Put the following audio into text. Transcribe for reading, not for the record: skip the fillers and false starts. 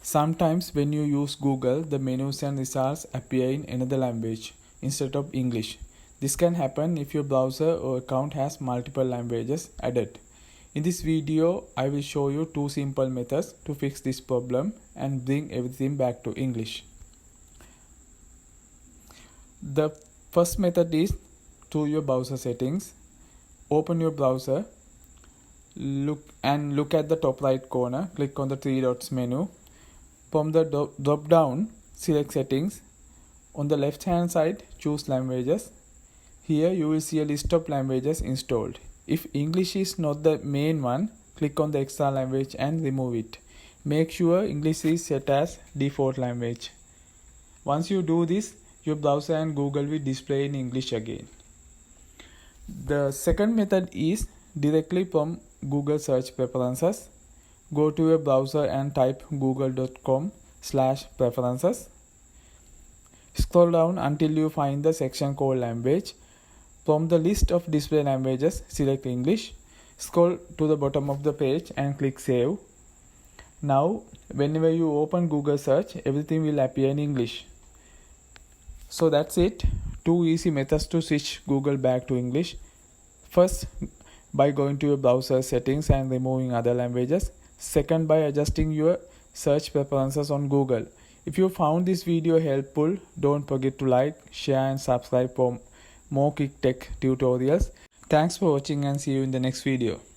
Sometimes when you use Google, the menus and results appear in another language instead of English. This can happen if your browser or account has multiple languages added. In this video, I will show you two simple methods to fix this problem and bring everything back to English. The first method is through your browser settings. Open your browser, look at the top right corner, click on the three dots menu. From the drop down, select settings. On the left hand side, choose languages. Here you will see a list of languages installed. If English is not the main one, click on the extra language and remove it. Make sure English is set as default language. Once you do this, your browser and Google will display in English again. The second method is directly from Google search preferences. Go to your browser and type google.com/preferences. Scroll down until you find the section called language. From the list of display languages, select English. Scroll to the bottom of the page and click Save. Now, whenever you open Google search, everything will appear in English. So that's it. Two easy methods to switch Google back to English. First, by going to your browser settings and removing other languages. Second, by adjusting your search preferences on Google. If you found this video helpful, don't forget to like, share and subscribe for more quick tech tutorials. Thanks for watching and see you in the next video.